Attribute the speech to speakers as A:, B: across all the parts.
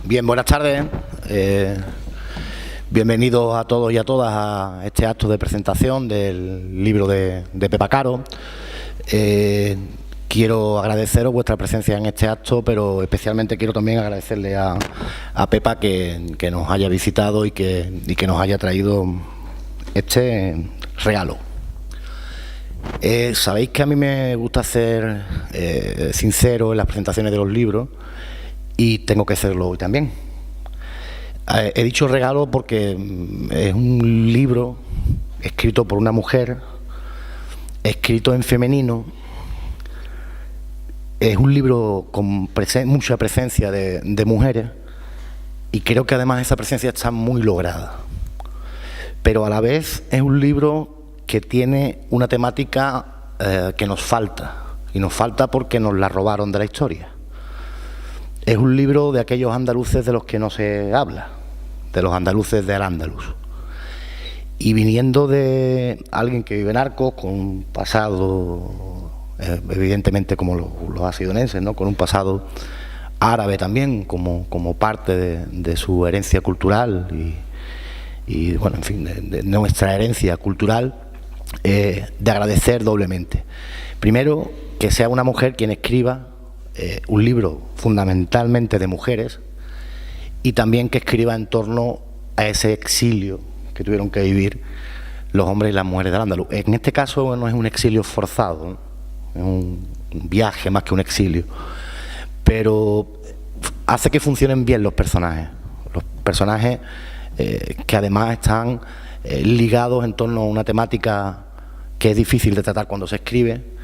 A: Bien, buenas tardes. Bienvenidos a todos y a todas a este acto de presentación del libro de Pepa Caro. Quiero agradeceros vuestra presencia en este acto, pero especialmente quiero también agradecerle a Pepa que nos haya visitado y que nos haya traído este regalo. Sabéis que a mí me gusta ser sincero en las presentaciones de los libros y tengo que serlo hoy también. He dicho regalo porque es un libro escrito por una mujer, escrito en femenino. Es un libro con mucha presencia de mujeres y creo que además esa presencia está muy lograda. Pero a la vez es un libro que tiene una temática que nos falta, y nos falta porque nos la robaron de la historia. Es un libro de aquellos andaluces de los que no se habla, de los andaluces de Al-Ándalus. Y viniendo de alguien que vive en Arcos, con un pasado, evidentemente como los asidonenses, ¿no?, con un pasado árabe también, como parte de su herencia cultural y bueno, en fin, de nuestra herencia cultural, de agradecer doblemente. Primero, que sea una mujer quien escriba un libro fundamentalmente de mujeres y también que escriba en torno a ese exilio que tuvieron que vivir los hombres y las mujeres de Al-Ándalus. En este caso no es un exilio forzado, ¿no? Es un viaje más que un exilio, pero hace que funcionen bien los personajes que además están ligados en torno a una temática que es difícil de tratar cuando se escribe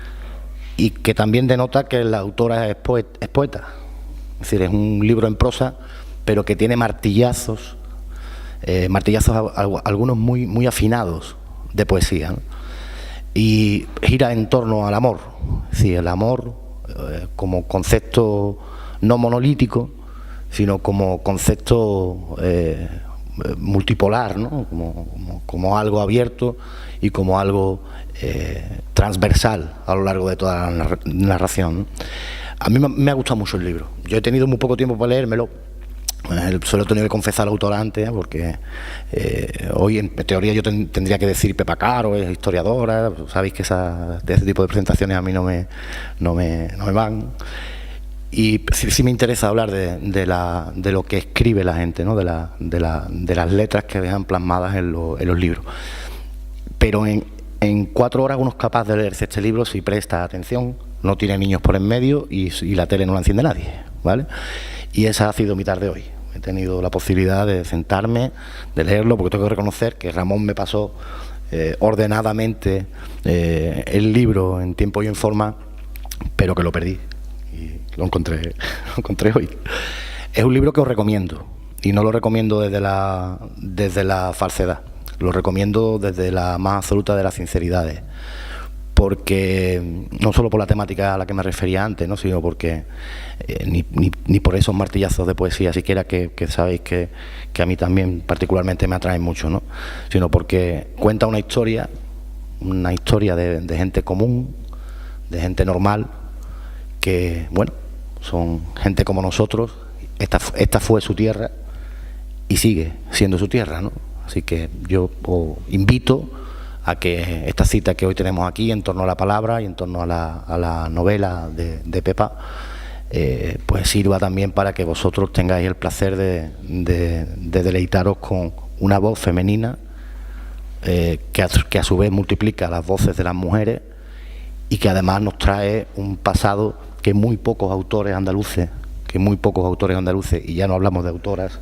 A: y que también denota que la autora es poeta. Es decir, es un libro en prosa, pero que tiene martillazos algunos muy afinados de poesía, ¿no? Y gira en torno al amor. Es decir, el amor como concepto no monolítico, sino como concepto multipolar, ¿no? Como algo abierto y como algo transversal a lo largo de toda la narración, ¿no? A mí me ha gustado mucho el libro. Yo he tenido muy poco tiempo para leérmelo. Solo he tenido que confesar al autor antes, porque hoy en teoría yo tendría que decir Pepa Caro es historiadora. Sabéis que de ese tipo de presentaciones a mí no me van. Y sí me interesa hablar de lo que escribe la gente, ¿no? de las letras que dejan plasmadas en los libros. Pero en 4 horas uno es capaz de leerse este libro si presta atención, no tiene niños por en medio y la tele no la enciende nadie, ¿vale? Y esa ha sido mi tarde hoy. He tenido la posibilidad de sentarme, de leerlo, porque tengo que reconocer que Ramón me pasó ordenadamente el libro en tiempo y en forma, pero que lo perdí. Y lo encontré hoy. Es un libro que os recomiendo, y no lo recomiendo desde la falsedad, lo recomiendo desde la más absoluta de las sinceridades, porque no solo por la temática a la que me refería antes, ¿no?, sino porque ni por esos martillazos de poesía siquiera que sabéis que a mí también particularmente me atraen mucho, ¿no?, sino porque cuenta una historia de gente común, de gente normal, que, bueno, son gente como nosotros. Esta fue su tierra y sigue siendo su tierra, ¿no? Así que yo os invito a que esta cita que hoy tenemos aquí en torno a la palabra y en torno a la novela de Pepa, pues sirva también para que vosotros tengáis el placer de deleitaros con una voz femenina que a su vez multiplica las voces de las mujeres y que además nos trae un pasado que muy pocos autores andaluces, y ya no hablamos de autoras,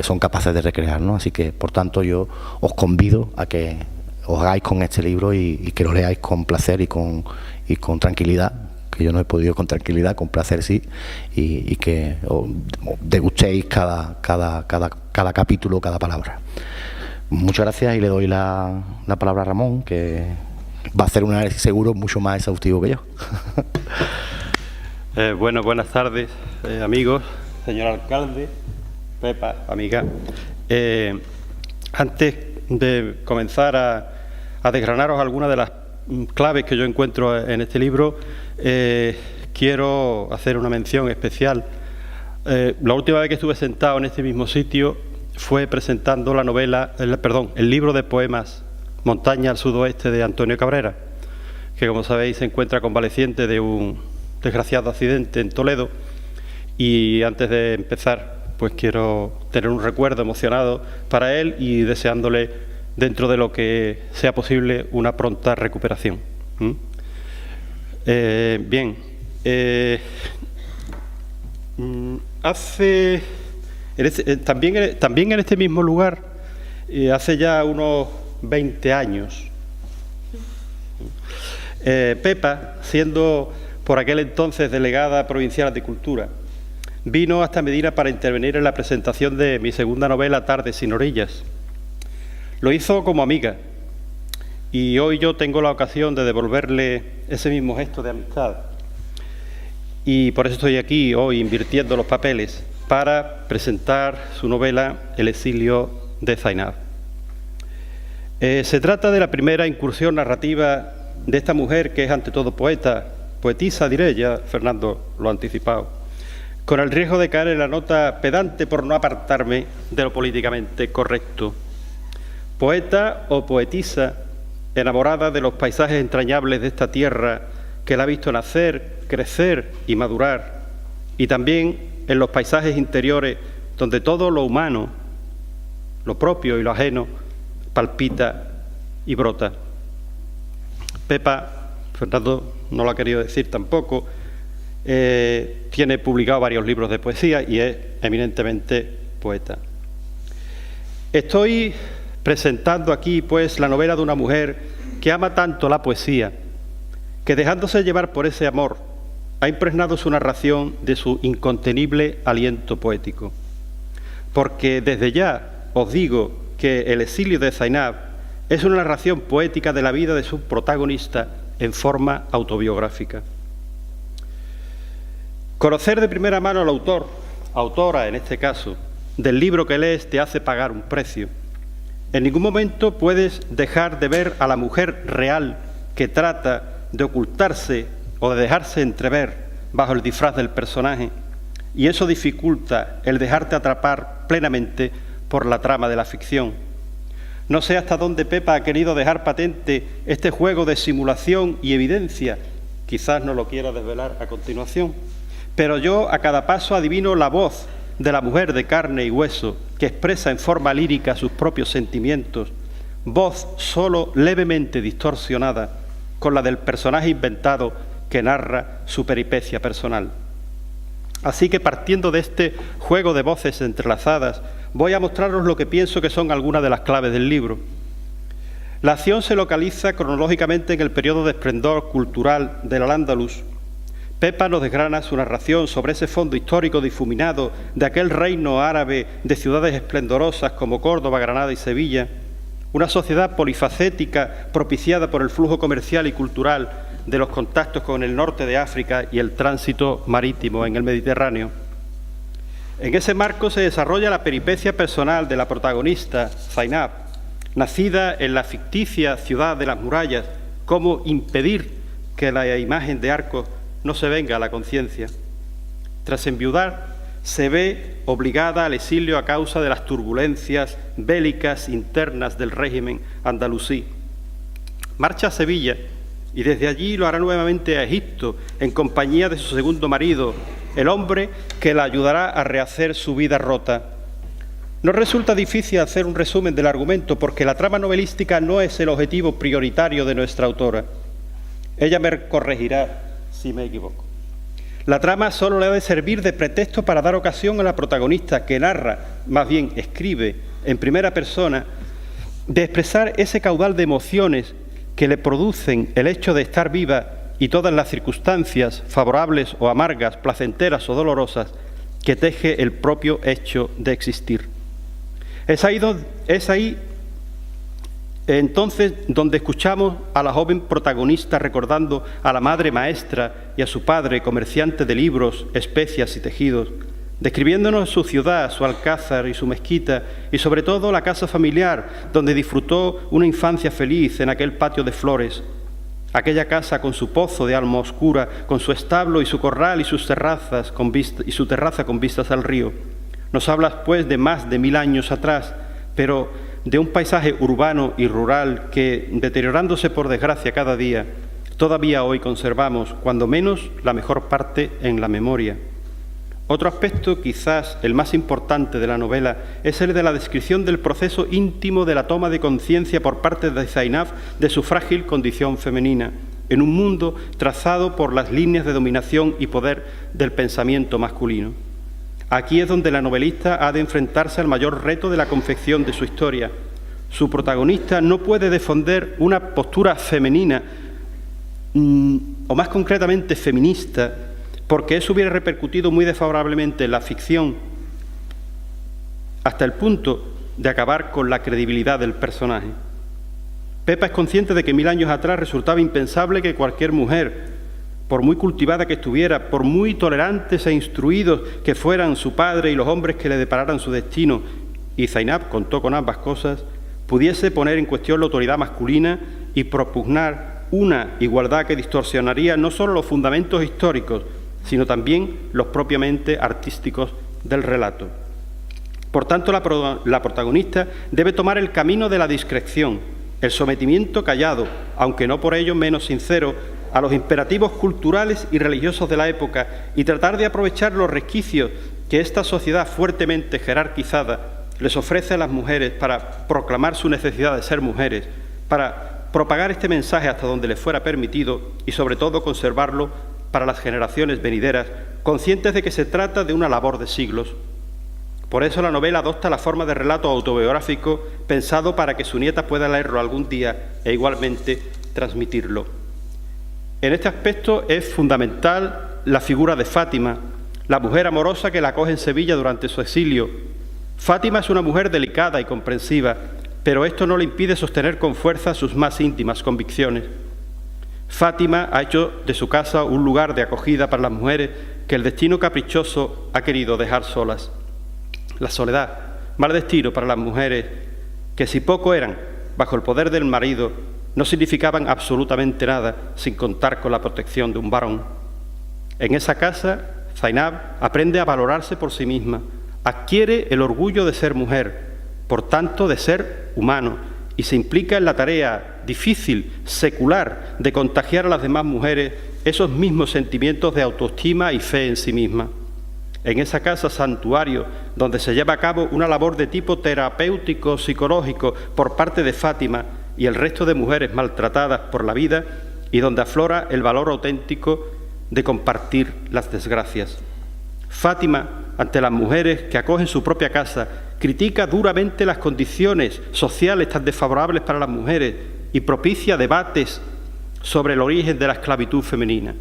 A: son capaces de recrear, ¿no? Así que, por tanto, yo os convido a que os hagáis con este libro y que lo leáis con placer y con tranquilidad, que yo no he podido con tranquilidad, con placer sí, y que os degustéis cada capítulo, cada palabra. Muchas gracias y le doy la palabra a Ramón, que va a hacer un análisis seguro mucho más exhaustivo que yo.
B: Bueno, buenas tardes, amigos, señor alcalde, Pepa, amiga. Antes de comenzar a desgranaros algunas de las claves que yo encuentro en este libro, quiero hacer una mención especial La última vez que estuve sentado en este mismo sitio fue presentando la novela, el libro de poemas Montaña al sudoeste de Antonio Cabrera, que como sabéis se encuentra convaleciente de un desgraciado accidente en Toledo. Y antes de empezar, pues quiero tener un recuerdo emocionado para él y deseándole, dentro de lo que sea posible, una pronta recuperación. Bien. También en este mismo lugar, hace ya unos 20 años, Pepa, siendo por aquel entonces delegada provincial de Cultura, vino hasta Medina para intervenir en la presentación de mi segunda novela, Tardes sin orillas. Lo hizo como amiga y hoy yo tengo la ocasión de devolverle ese mismo gesto de amistad. Y por eso estoy aquí hoy invirtiendo los papeles para presentar su novela El exilio de Zainab. Se trata de la primera incursión narrativa de esta mujer que es ante todo poetisa diré, ya Fernando lo ha anticipado, con el riesgo de caer en la nota pedante por no apartarme de lo políticamente correcto. Poeta o poetisa enamorada de los paisajes entrañables de esta tierra que la ha visto nacer, crecer y madurar, y también en los paisajes interiores donde todo lo humano, lo propio y lo ajeno, palpita y brota. Pepa, Fernando no lo ha querido decir tampoco, tiene publicado varios libros de poesía y es eminentemente poeta. Estoy presentando aquí, pues, la novela de una mujer que ama tanto la poesía, que dejándose llevar por ese amor, ha impregnado su narración de su incontenible aliento poético. Porque desde ya os digo que El exilio de Zainab es una narración poética de la vida de su protagonista en forma autobiográfica. Conocer de primera mano al autor, autora en este caso, del libro que lees te hace pagar un precio. En ningún momento puedes dejar de ver a la mujer real que trata de ocultarse o de dejarse entrever bajo el disfraz del personaje, y eso dificulta el dejarte atrapar plenamente por la trama de la ficción. No sé hasta dónde Pepa ha querido dejar patente este juego de simulación y evidencia, quizás no lo quiera desvelar a continuación, pero yo a cada paso adivino la voz de la mujer de carne y hueso que expresa en forma lírica sus propios sentimientos, voz solo levemente distorsionada con la del personaje inventado que narra su peripecia personal. Así que partiendo de este juego de voces entrelazadas, voy a mostraros lo que pienso que son algunas de las claves del libro. La acción se localiza cronológicamente en el periodo de esplendor cultural del Al-Ándalus. Pepa nos desgrana su narración sobre ese fondo histórico difuminado de aquel reino árabe de ciudades esplendorosas como Córdoba, Granada y Sevilla, una sociedad polifacética propiciada por el flujo comercial y cultural de los contactos con el norte de África y el tránsito marítimo en el Mediterráneo. En ese marco se desarrolla la peripecia personal de la protagonista, Zainab, nacida en la ficticia ciudad de las murallas, cómo impedir que la imagen de Arcos no se venga a la conciencia. Tras enviudar, se ve obligada al exilio a causa de las turbulencias bélicas internas del régimen andalusí. Marcha a Sevilla y desde allí lo hará nuevamente a Egipto en compañía de su segundo marido, el hombre que la ayudará a rehacer su vida rota. No resulta difícil hacer un resumen del argumento porque la trama novelística no es el objetivo prioritario de nuestra autora. Ella me corregirá si me equivoco. La trama solo le ha de servir de pretexto para dar ocasión a la protagonista que narra, más bien escribe en primera persona, de expresar ese caudal de emociones que le producen el hecho de estar viva y todas las circunstancias, favorables o amargas, placenteras o dolorosas, que teje el propio hecho de existir. Es ahí entonces donde escuchamos a la joven protagonista recordando a la madre maestra y a su padre comerciante de libros, especias y tejidos, describiéndonos su ciudad, su alcázar y su mezquita, y sobre todo la casa familiar donde disfrutó una infancia feliz en aquel patio de flores. aquella casa con su pozo de alma oscura, con su establo y su corral y sus terrazas y su terraza con vistas al río. Nos hablas, pues, de más de 1000 años atrás, pero de un paisaje urbano y rural que, deteriorándose por desgracia cada día, todavía hoy conservamos, cuando menos, la mejor parte en la memoria. Otro aspecto, quizás el más importante de la novela, es el de la descripción del proceso íntimo de la toma de conciencia por parte de Zainab de su frágil condición femenina, en un mundo trazado por las líneas de dominación y poder del pensamiento masculino. Aquí es donde la novelista ha de enfrentarse al mayor reto de la confección de su historia. Su protagonista no puede defender una postura femenina, o más concretamente feminista, porque eso hubiera repercutido muy desfavorablemente en la ficción, hasta el punto de acabar con la credibilidad del personaje. Pepa es consciente de que 1000 años atrás resultaba impensable que cualquier mujer, por muy cultivada que estuviera, por muy tolerantes e instruidos que fueran su padre y los hombres que le depararan su destino, y Zainab contó con ambas cosas, pudiese poner en cuestión la autoridad masculina y propugnar una igualdad que distorsionaría no solo los fundamentos históricos, sino también los propiamente artísticos del relato. Por tanto, la protagonista debe tomar el camino de la discreción, el sometimiento callado, aunque no por ello menos sincero, a los imperativos culturales y religiosos de la época y tratar de aprovechar los resquicios que esta sociedad fuertemente jerarquizada les ofrece a las mujeres para proclamar su necesidad de ser mujeres, para propagar este mensaje hasta donde les fuera permitido y, sobre todo, conservarlo para las generaciones venideras, conscientes de que se trata de una labor de siglos. Por eso la novela adopta la forma de relato autobiográfico pensado para que su nieta pueda leerlo algún día e igualmente transmitirlo. En este aspecto es fundamental la figura de Fátima, la mujer amorosa que la acoge en Sevilla durante su exilio. Fátima es una mujer delicada y comprensiva, pero esto no le impide sostener con fuerza sus más íntimas convicciones. Fátima ha hecho de su casa un lugar de acogida para las mujeres que el destino caprichoso ha querido dejar solas. La soledad, mal destino para las mujeres que, si poco eran bajo el poder del marido, no significaban absolutamente nada sin contar con la protección de un varón. En esa casa, Zainab aprende a valorarse por sí misma, adquiere el orgullo de ser mujer, por tanto de ser humano, y se implica en la tarea difícil, secular, de contagiar a las demás mujeres esos mismos sentimientos de autoestima y fe en sí misma. En esa casa santuario, donde se lleva a cabo una labor de tipo terapéutico, psicológico, por parte de Fátima y el resto de mujeres maltratadas por la vida, y donde aflora el valor auténtico de compartir las desgracias. Fátima, ante las mujeres que acogen su propia casa, critica duramente las condiciones sociales tan desfavorables para las mujeres y propicia debates sobre el origen de la esclavitud femenina.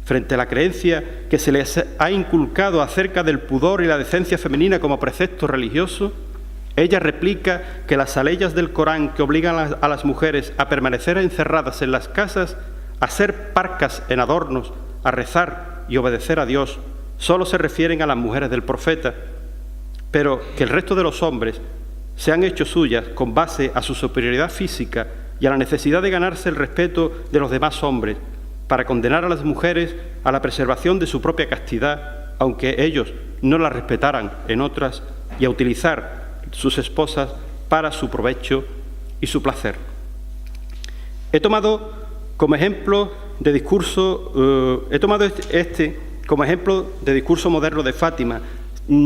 B: Frente a la creencia que se les ha inculcado acerca del pudor y la decencia femenina como precepto religioso, ella replica que las aleyas del Corán que obligan a las mujeres a permanecer encerradas en las casas, a ser parcas en adornos, a rezar y obedecer a Dios, solo se refieren a las mujeres del profeta, pero que el resto de los hombres se han hecho suyas con base a su superioridad física y a la necesidad de ganarse el respeto de los demás hombres, para condenar a las mujeres a la preservación de su propia castidad, aunque ellos no la respetaran en otras, y a utilizar sus esposas para su provecho y su placer. He tomado como ejemplo de discurso, como ejemplo de discurso moderno de Fátima,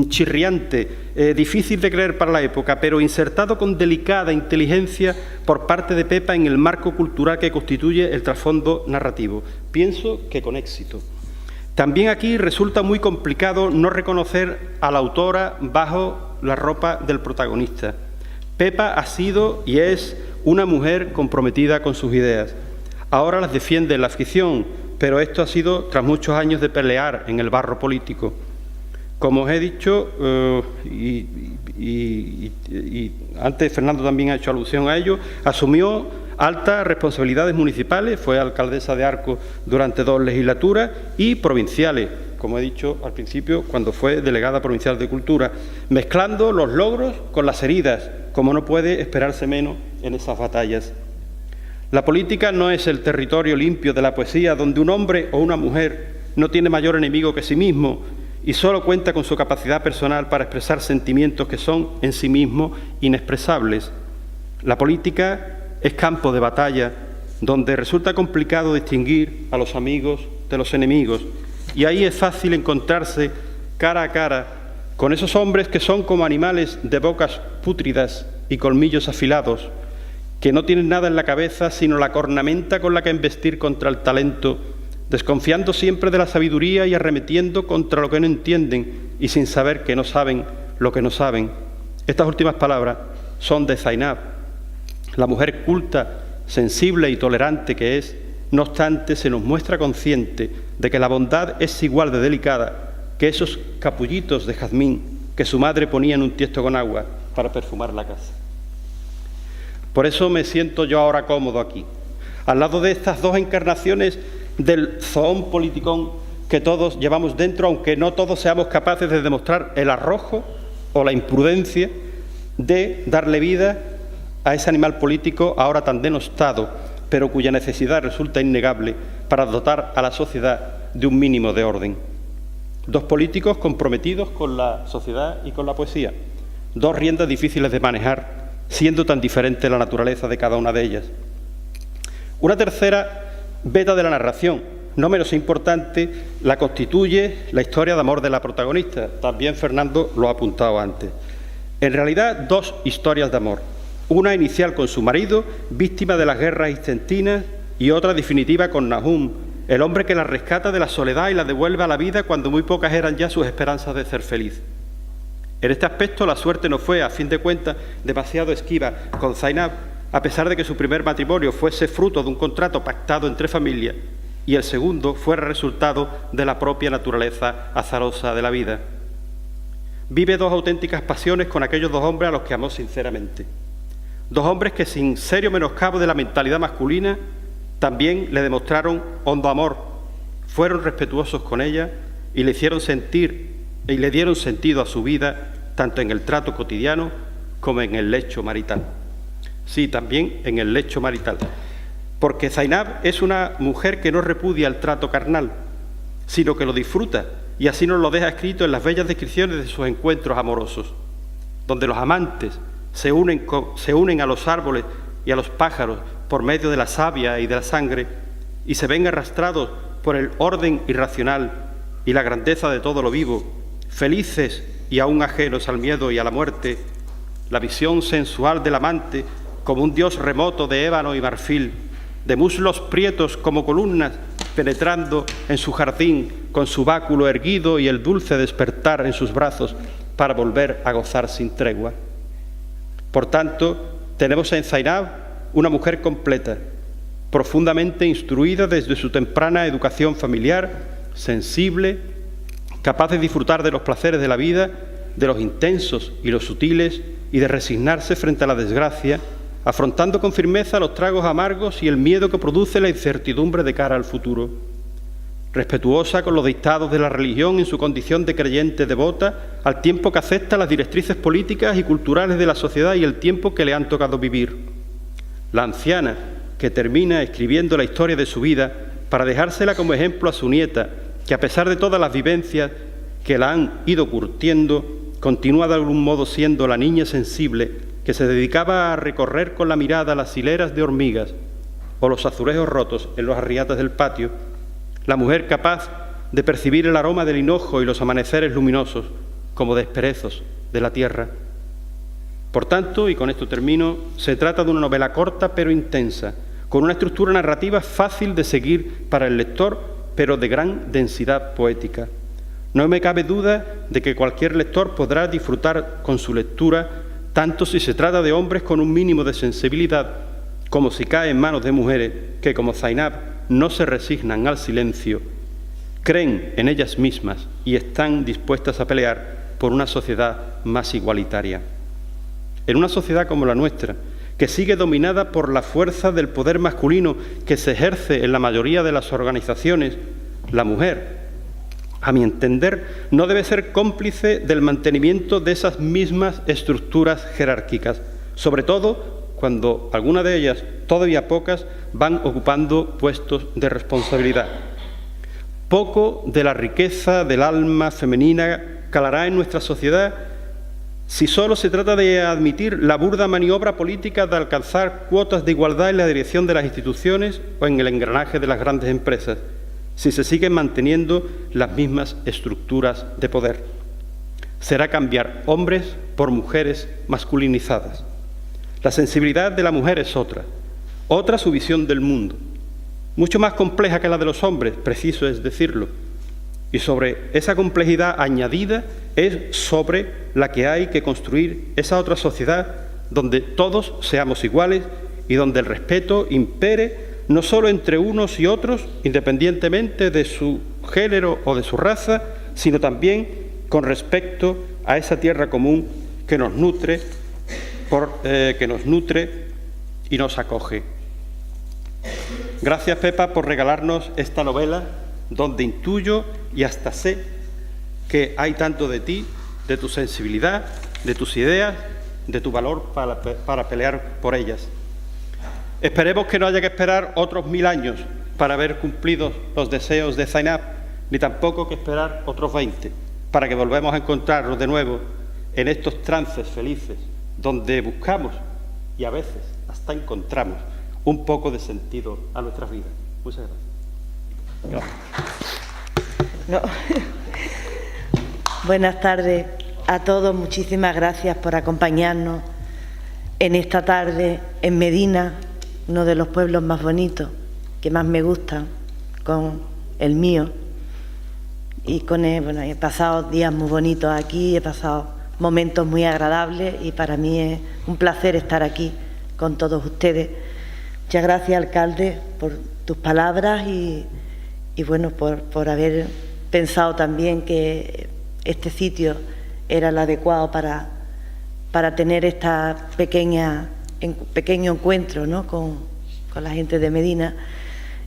B: chirriante, difícil de creer para la época, pero insertado con delicada inteligencia por parte de Pepa en el marco cultural que constituye el trasfondo narrativo. Pienso que con éxito. También aquí resulta muy complicado no reconocer a la autora bajo la ropa del protagonista. Pepa ha sido y es una mujer comprometida con sus ideas. Ahora las defiende en la ficción, pero esto ha sido tras muchos años de pelear en el barro político. Como os he dicho, y antes Fernando también ha hecho alusión a ello, asumió altas responsabilidades municipales, fue alcaldesa de Arcos durante 2 legislaturas y provinciales, como he dicho al principio, cuando fue delegada provincial de Cultura, mezclando los logros con las heridas, como no puede esperarse menos en esas batallas. La política no es el territorio limpio de la poesía donde un hombre o una mujer no tiene mayor enemigo que sí mismo y solo cuenta con su capacidad personal para expresar sentimientos que son en sí mismos inexpresables. La política es campo de batalla donde resulta complicado distinguir a los amigos de los enemigos, y ahí es fácil encontrarse cara a cara con esos hombres que son como animales de bocas pútridas y colmillos afilados, que no tienen nada en la cabeza sino la cornamenta con la que embestir contra el talento, desconfiando siempre de la sabiduría y arremetiendo contra lo que no entienden y sin saber que no saben lo que no saben. Estas últimas palabras son de Zainab, la mujer culta, sensible y tolerante que es. No obstante, se nos muestra consciente de que la bondad es igual de delicada que esos capullitos de jazmín que su madre ponía en un tiesto con agua para perfumar la casa. Por eso me siento yo ahora cómodo aquí, al lado de estas dos encarnaciones del zoón politicón que todos llevamos dentro, aunque no todos seamos capaces de demostrar el arrojo o la imprudencia de darle vida a ese animal político ahora tan denostado, pero cuya necesidad resulta innegable para dotar a la sociedad de un mínimo de orden. Dos políticos comprometidos con la sociedad y con la poesía, dos riendas difíciles de manejar, siendo tan diferente la naturaleza de cada una de ellas. Una tercera veta de la narración, no menos importante, la constituye la historia de amor de la protagonista. También Fernando lo ha apuntado antes. En realidad, dos historias de amor. Una inicial con su marido, víctima de las guerras istentinas, y otra definitiva con Nahum, el hombre que la rescata de la soledad y la devuelve a la vida cuando muy pocas eran ya sus esperanzas de ser feliz. En este aspecto la suerte no fue, a fin de cuentas, demasiado esquiva con Zainab, a pesar de que su primer matrimonio fuese fruto de un contrato pactado entre familias y el segundo fuera resultado de la propia naturaleza azarosa de la vida. Vive dos auténticas pasiones con aquellos dos hombres a los que amó sinceramente. Dos hombres que, sin serio menoscabo de la mentalidad masculina, también le demostraron hondo amor, fueron respetuosos con ella y le hicieron sentir y le dieron sentido a su vida, tanto en el trato cotidiano como en el lecho marital. Sí, también en el lecho marital. Porque Zainab es una mujer que no repudia el trato carnal, sino que lo disfruta, y así nos lo deja escrito en las bellas descripciones de sus encuentros amorosos, donde los amantes se unen a los árboles y a los pájaros por medio de la savia y de la sangre, y se ven arrastrados por el orden irracional y la grandeza de todo lo vivo, felices y aún ajenos al miedo y a la muerte, la visión sensual del amante como un dios remoto de ébano y marfil, de muslos prietos como columnas, penetrando en su jardín con su báculo erguido y el dulce despertar en sus brazos para volver a gozar sin tregua. Por tanto, tenemos en Zainab una mujer completa, profundamente instruida desde su temprana educación familiar, sensible, capaz de disfrutar de los placeres de la vida, de los intensos y los sutiles, y de resignarse frente a la desgracia, afrontando con firmeza los tragos amargos y el miedo que produce la incertidumbre de cara al futuro. Respetuosa con los dictados de la religión en su condición de creyente devota, al tiempo que acepta las directrices políticas y culturales de la sociedad y el tiempo que le han tocado vivir. La anciana, que termina escribiendo la historia de su vida para dejársela como ejemplo a su nieta, que a pesar de todas las vivencias que la han ido curtiendo, continúa de algún modo siendo la niña sensible que se dedicaba a recorrer con la mirada las hileras de hormigas o los azulejos rotos en los arriates del patio, la mujer capaz de percibir el aroma del hinojo y los amaneceres luminosos como desperezos de la tierra. Por tanto, y con esto termino, se trata de una novela corta pero intensa, con una estructura narrativa fácil de seguir para el lector, pero de gran densidad poética. No me cabe duda de que cualquier lector podrá disfrutar con su lectura, tanto si se trata de hombres con un mínimo de sensibilidad, como si cae en manos de mujeres que, como Zainab, no se resignan al silencio, creen en ellas mismas y están dispuestas a pelear por una sociedad más igualitaria. En una sociedad como la nuestra, que sigue dominada por la fuerza del poder masculino que se ejerce en la mayoría de las organizaciones, la mujer, a mi entender, no debe ser cómplice del mantenimiento de esas mismas estructuras jerárquicas, sobre todo cuando algunas de ellas, todavía pocas, van ocupando puestos de responsabilidad. Poco de la riqueza del alma femenina calará en nuestra sociedad si solo se trata de admitir la burda maniobra política de alcanzar cuotas de igualdad en la dirección de las instituciones o en el engranaje de las grandes empresas, si se siguen manteniendo las mismas estructuras de poder. Será cambiar hombres por mujeres masculinizadas. La sensibilidad de la mujer es otra su visión del mundo, mucho más compleja que la de los hombres, preciso es decirlo. Y sobre esa complejidad añadida es sobre la que hay que construir esa otra sociedad donde todos seamos iguales y donde el respeto impere no solo entre unos y otros, independientemente de su género o de su raza, sino también con respecto a esa tierra común que nos nutre y nos acoge. Gracias, Pepa, por regalarnos esta novela donde intuyo y hasta sé que hay tanto de ti, de tu sensibilidad, de tus ideas, de tu valor para pelear por ellas. Esperemos que no haya que esperar otros 1000 años para ver cumplidos los deseos de Zainab, ni tampoco que esperar otros 20 para que volvamos a encontrarnos de nuevo en estos trances felices donde buscamos y a veces hasta encontramos un poco de sentido a nuestras vidas. Muchas gracias.
C: No. Buenas tardes a todos. Muchísimas gracias por acompañarnos en esta tarde en Medina, uno de los pueblos más bonitos, que más me gustan, con el mío. Y con él, bueno, he pasado días muy bonitos aquí, he pasado momentos muy agradables y para mí es un placer estar aquí con todos ustedes. Muchas gracias, alcalde, por tus palabras y bueno, por haber pensado también que este sitio era el adecuado para tener esta pequeño encuentro, ¿no?, con la gente de Medina.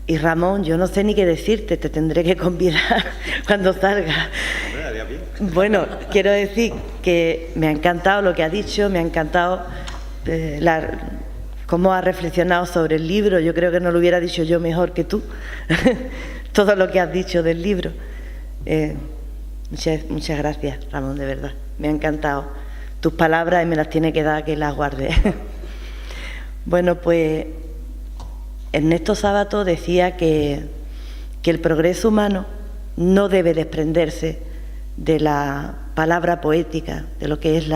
C: Y Ramón, yo no sé ni qué decirte, te tendré que convidar cuando salga. Bueno, quiero decir que me ha encantado lo que ha dicho, me ha encantado cómo ha reflexionado sobre el libro. Yo creo que no lo hubiera dicho yo mejor que tú, todo lo que has dicho del libro. Muchas gracias, Ramón, de verdad. Me ha encantado tus palabras y me las tiene que dar que las guarde. Bueno, pues Ernesto Sábato decía que el progreso humano no debe desprenderse de la palabra poética, de lo que es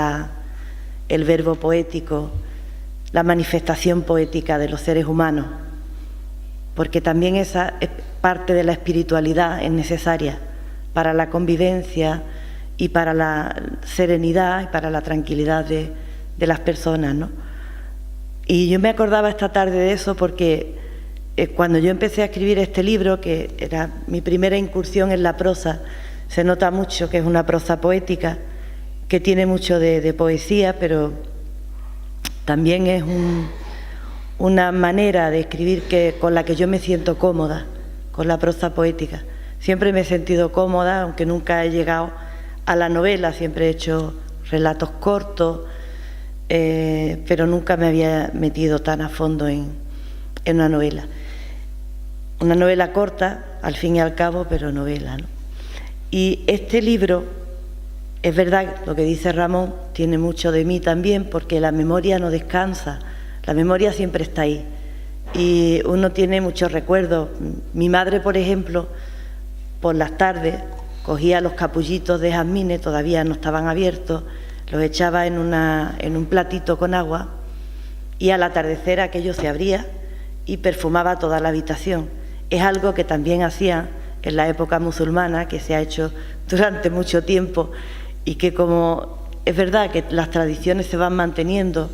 C: el verbo poético, la manifestación poética de los seres humanos, porque también esa parte de la espiritualidad es necesaria para la convivencia y para la serenidad y para la tranquilidad de las personas, ¿no? Y yo me acordaba esta tarde de eso porque cuando yo empecé a escribir este libro, que era mi primera incursión en la prosa, se nota mucho que es una prosa poética, que tiene mucho de poesía, pero también es una manera de escribir con la que yo me siento cómoda, con la prosa poética. Siempre me he sentido cómoda, aunque nunca he llegado a la novela, siempre he hecho relatos cortos, pero nunca me había metido tan a fondo en una novela. Una novela corta, al fin y al cabo, pero novela, ¿no? Y este libro, es verdad, lo que dice Ramón, tiene mucho de mí también, porque la memoria no descansa, la memoria siempre está ahí. Y uno tiene muchos recuerdos. Mi madre, por ejemplo, por las tardes cogía los capullitos de jazmines, todavía no estaban abiertos, los echaba en un platito con agua y al atardecer aquello se abría y perfumaba toda la habitación. Es algo que también hacía en la época musulmana, que se ha hecho durante mucho tiempo y que, como es verdad que las tradiciones se van manteniendo,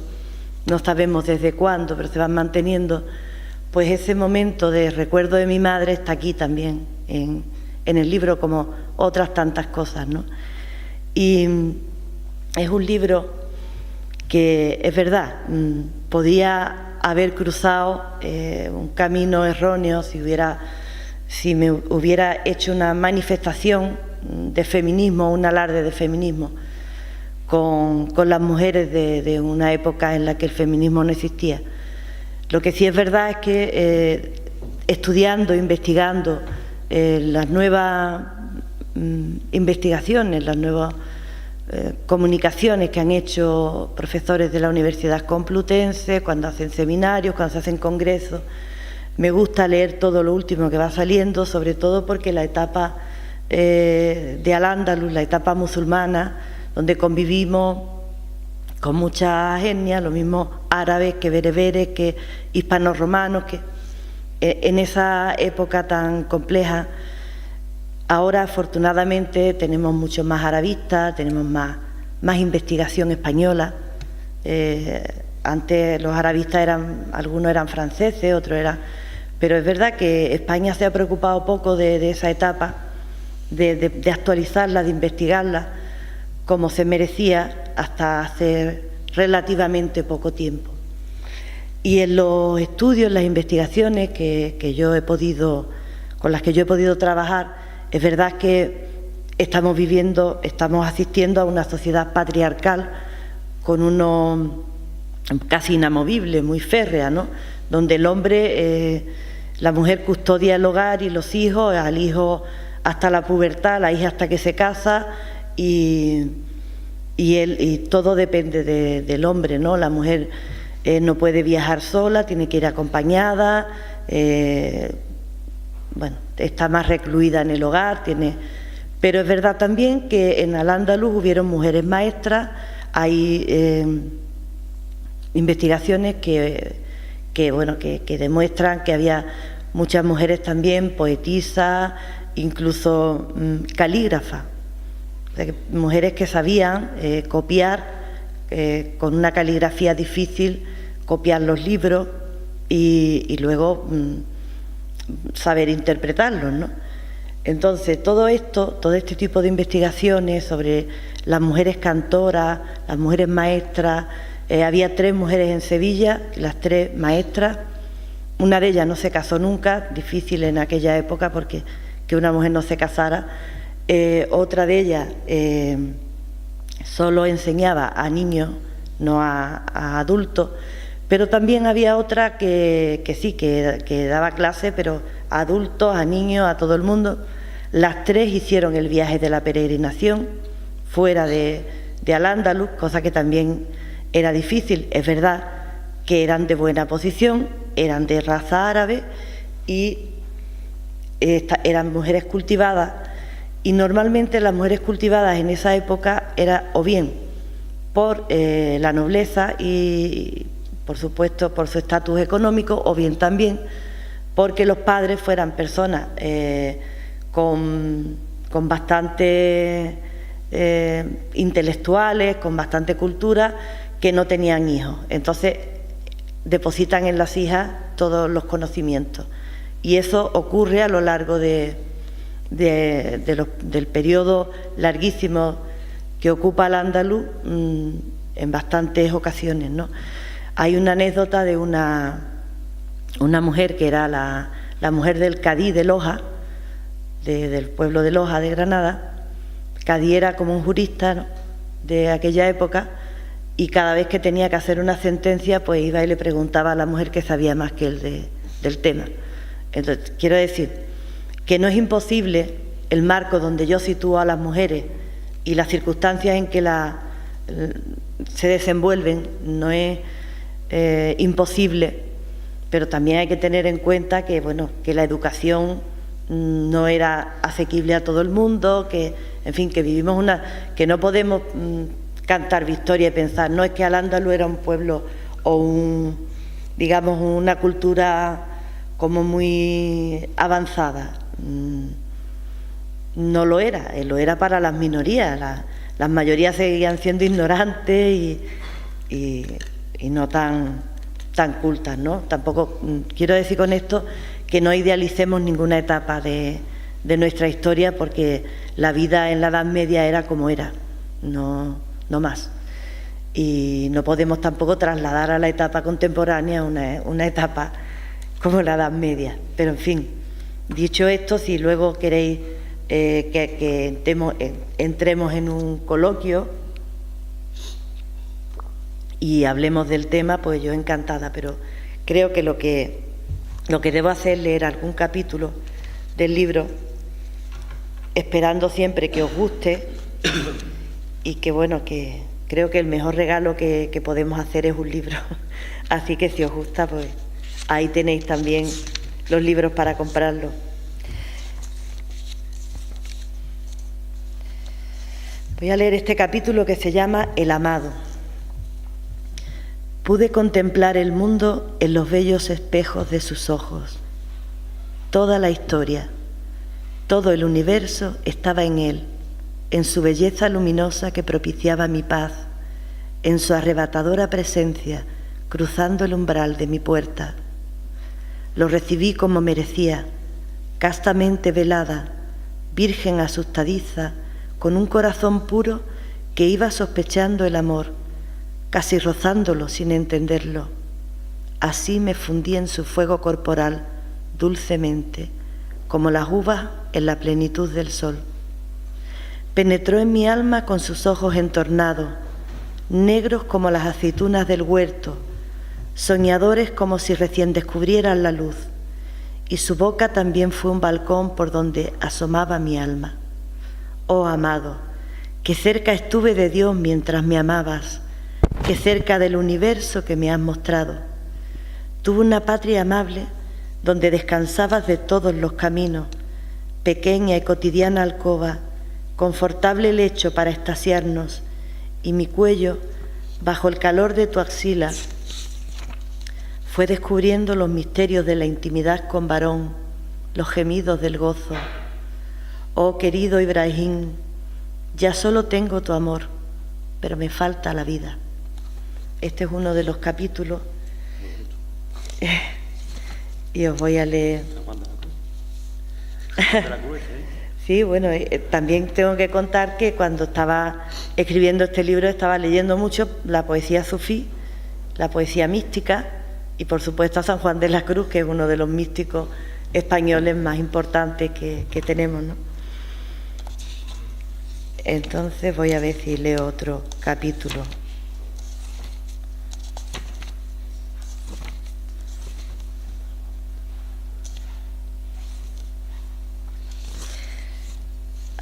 C: no sabemos desde cuándo, pero se van manteniendo, pues ese momento de recuerdo de mi madre está aquí también en el libro, como otras tantas cosas, ¿no? Y es un libro que, es verdad, podía haber cruzado un camino erróneo si me hubiera hecho una manifestación de feminismo, un alarde de feminismo, con las mujeres de una época en la que el feminismo no existía. Lo que sí es verdad es que estudiando, investigando las nuevas investigaciones, las nuevas comunicaciones que han hecho profesores de la Universidad Complutense, cuando hacen seminarios, cuando se hacen congresos, me gusta leer todo lo último que va saliendo, sobre todo porque la etapa de Al-Ándalus, la etapa musulmana, donde convivimos con muchas etnias, lo mismo árabes que bereberes, que hispanos romanos, que en esa época tan compleja. Ahora, afortunadamente, tenemos muchos más arabistas, tenemos más investigación española. Antes los arabistas algunos eran franceses, otros eran... Pero es verdad que España se ha preocupado poco de esa etapa, de actualizarla, de investigarla, como se merecía hasta hace relativamente poco tiempo. Y en los estudios, en las investigaciones con las que yo he podido trabajar, es verdad que estamos asistiendo a una sociedad patriarcal con uno casi inamovible, muy férrea, ¿no? Donde el hombre, la mujer custodia el hogar y los hijos, al hijo hasta la pubertad, la hija hasta que se casa, y todo depende del hombre, ¿no? La mujer no puede viajar sola, tiene que ir acompañada, está más recluida en el hogar, pero es verdad también que en Al-Ándalus hubieron mujeres maestras, hay investigaciones que demuestran que había muchas mujeres también poetisas, incluso calígrafas, o sea, mujeres que sabían copiar con una caligrafía difícil, copiar los libros y luego saber interpretarlos, ¿no? Entonces, todo este tipo de investigaciones sobre las mujeres cantoras, las mujeres maestras, había 3 mujeres en Sevilla, las 3 maestras, una de ellas no se casó nunca, difícil en aquella época porque que una mujer no se casara, otra de ellas solo enseñaba a niños, no a adultos, pero también había otra que daba clase, pero a adultos, a niños, a todo el mundo. Las 3 hicieron el viaje de la peregrinación fuera de Al-Ándalus, cosa que también era difícil. Es verdad que eran de buena posición, eran de raza árabe y eran mujeres cultivadas, y normalmente las mujeres cultivadas en esa época era o bien por la nobleza y por supuesto por su estatus económico, o bien también porque los padres fueran personas con bastante intelectuales, con bastante cultura, que no tenían hijos. Entonces depositan en las hijas todos los conocimientos, y eso ocurre a lo largo del periodo larguísimo que ocupa Al-Ándalus en bastantes ocasiones, ¿no? Hay una anécdota de una mujer que era la mujer del cadí de Loja, del pueblo de Loja de Granada. Cadí era como un jurista, ¿no?, de aquella época, y cada vez que tenía que hacer una sentencia, pues iba y le preguntaba a la mujer que sabía más que él del tema. Entonces, quiero decir que no es imposible el marco donde yo sitúo a las mujeres y las circunstancias en que se desenvuelven, no es imposible, pero también hay que tener en cuenta que la educación no era asequible a todo el mundo, que en fin, que vivimos que no podemos cantar victoria y pensar, no es que Al-Ándalus era un pueblo o digamos una cultura como muy avanzada. No lo era para las minorías, las mayorías seguían siendo ignorantes y no tan cultas, ¿no? Tampoco quiero decir con esto que no idealicemos ninguna etapa de nuestra historia, porque la vida en la Edad Media era como era, no más. Y no podemos tampoco trasladar a la etapa contemporánea una etapa como la Edad Media. Pero, en fin, dicho esto, si luego queréis que entremos en un coloquio, y hablemos del tema, pues yo encantada, pero creo que lo que debo hacer es leer algún capítulo del libro, esperando siempre que os guste y que, bueno, que creo que el mejor regalo que podemos hacer es un libro. Así que si os gusta, pues ahí tenéis también los libros para comprarlos. Voy a leer este capítulo que se llama El amado. Pude contemplar el mundo en los bellos espejos de sus ojos. Toda la historia, todo el universo estaba en él, en su belleza luminosa que propiciaba mi paz, en su arrebatadora presencia, cruzando el umbral de mi puerta. Lo recibí como merecía, castamente velada, virgen asustadiza, con un corazón puro que iba sospechando el amor, casi rozándolo sin entenderlo. Así me fundí en su fuego corporal, dulcemente, como las uvas en la plenitud del sol. Penetró en mi alma con sus ojos entornados, negros como las aceitunas del huerto, soñadores como si recién descubrieran la luz, y su boca también fue un balcón por donde asomaba mi alma. Oh amado, que cerca estuve de Dios mientras me amabas, que cerca del universo que me has mostrado. Tuve una patria amable donde descansabas de todos los caminos, pequeña y cotidiana alcoba, confortable lecho para extasiarnos, y mi cuello, bajo el calor de tu axila, fue descubriendo los misterios de la intimidad con varón, los gemidos del gozo. Oh querido Ibrahim, ya solo tengo tu amor, pero me falta la vida. Este es uno de los capítulos y os voy a leer. Sí, bueno, también tengo que contar que cuando estaba escribiendo este libro estaba leyendo mucho la poesía sufí, la poesía mística y por supuesto a San Juan de la Cruz, que es uno de los místicos españoles más importantes que tenemos, ¿no? Entonces voy a ver si leo otro capítulo.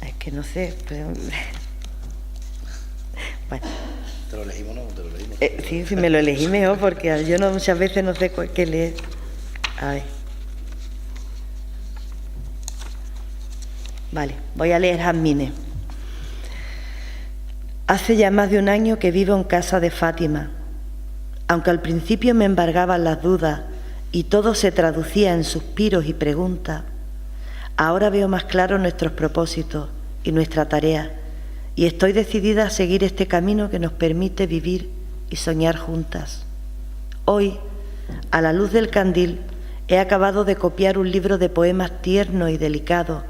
C: Es que no sé, pero... Bueno.
A: ¿Te lo elegimos o no? ¿Te lo elegimos?
C: Sí, me lo elegí mejor porque yo no, muchas veces no sé qué leer. A ver. Vale, voy a leer Jazmines. Hace ya más de un año que vivo en casa de Fátima. Aunque al principio me embargaban las dudas y todo se traducía en suspiros y preguntas, ahora veo más claro nuestros propósitos y nuestra tarea, y estoy decidida a seguir este camino que nos permite vivir y soñar juntas. Hoy, a la luz del candil, he acabado de copiar un libro de poemas tiernos y delicados,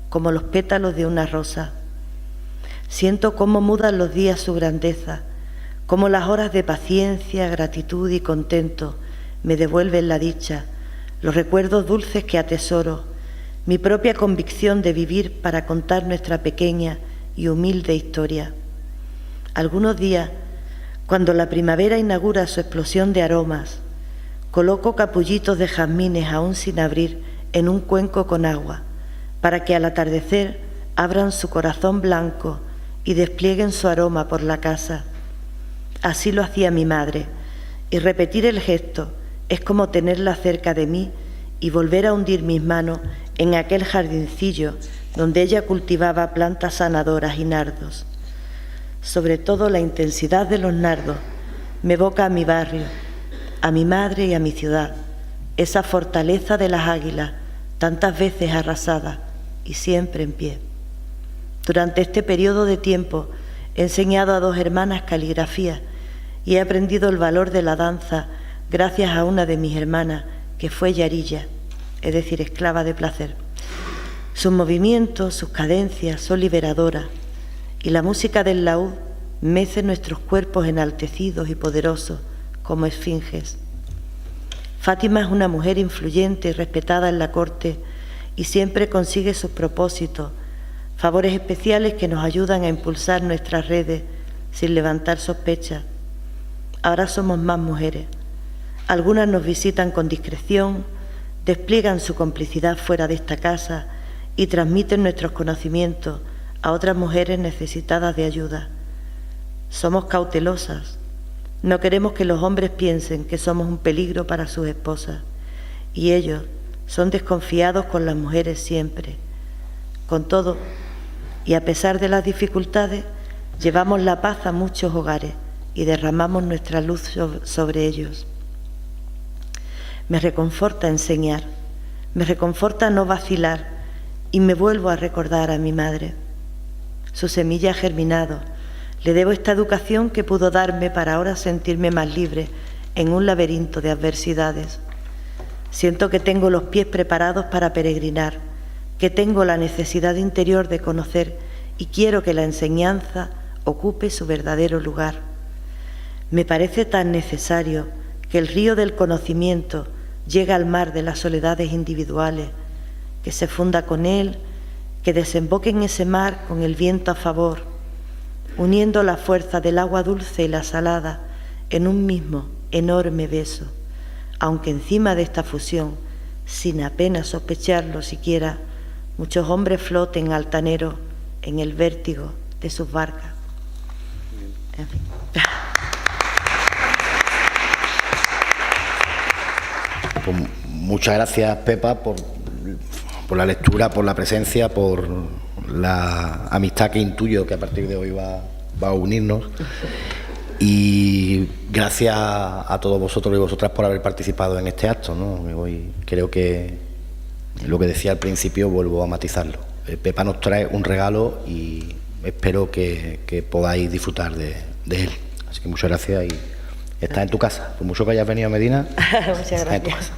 C: como los pétalos de una rosa. Siento cómo mudan los días su grandeza, cómo las horas de paciencia, gratitud y contento me devuelven la dicha, los recuerdos dulces que atesoro, mi propia convicción de vivir para contar nuestra pequeña y humilde historia. Algunos días, cuando la primavera inaugura su explosión de aromas, coloco capullitos de jazmines aún sin abrir en un cuenco con agua, para que al atardecer abran su corazón blanco y desplieguen su aroma por la casa. Así lo hacía mi madre, y repetir el gesto es como tenerla cerca de mí y volver a hundir mis manos en aquel jardincillo donde ella cultivaba plantas sanadoras y nardos. Sobre todo la intensidad de los nardos me evoca a mi barrio, a mi madre y a mi ciudad, esa fortaleza de las águilas, tantas veces arrasada y siempre en pie. Durante este periodo de tiempo he enseñado a 2 hermanas caligrafía y he aprendido el valor de la danza gracias a una de mis hermanas, que fue Yarilla, es decir, esclava de placer. Sus movimientos, sus cadencias son liberadoras y la música del laúd mece nuestros cuerpos enaltecidos y poderosos como esfinges. Fátima es una mujer influyente y respetada en la corte y siempre consigue sus propósitos, favores especiales que nos ayudan a impulsar nuestras redes sin levantar sospechas. Ahora somos más mujeres. Algunas nos visitan con discreción, despliegan su complicidad fuera de esta casa y transmiten nuestros conocimientos a otras mujeres necesitadas de ayuda. Somos cautelosas. No queremos que los hombres piensen que somos un peligro para sus esposas, y ellos son desconfiados con las mujeres siempre. Con todo, y a pesar de las dificultades, llevamos la paz a muchos hogares y derramamos nuestra luz sobre ellos. Me reconforta enseñar, me reconforta no vacilar, y me vuelvo a recordar a mi madre. Su semilla ha germinado. Le debo esta educación que pudo darme para ahora sentirme más libre en un laberinto de adversidades. Siento que tengo los pies preparados para peregrinar, que tengo la necesidad interior de conocer y quiero que la enseñanza ocupe su verdadero lugar. Me parece tan necesario que el río del conocimiento llegue al mar de las soledades individuales, que se funda con él, que desemboque en ese mar con el viento a favor, uniendo la fuerza del agua dulce y la salada en un mismo enorme beso, aunque encima de esta fusión, sin apenas sospecharlo siquiera, muchos hombres floten altaneros en el vértigo de sus barcas. En fin.
A: Pues muchas gracias, Pepa, por la lectura, por la presencia, por la amistad que intuyo que a partir de hoy va a unirnos. Y gracias a todos vosotros y vosotras por haber participado en este acto, ¿no? Hoy creo que lo que decía al principio vuelvo a matizarlo. Pepa nos trae un regalo y espero que podáis disfrutar de él. Así que muchas gracias y estás en tu casa. Por mucho que hayas venido a Medina,
C: muchas gracias.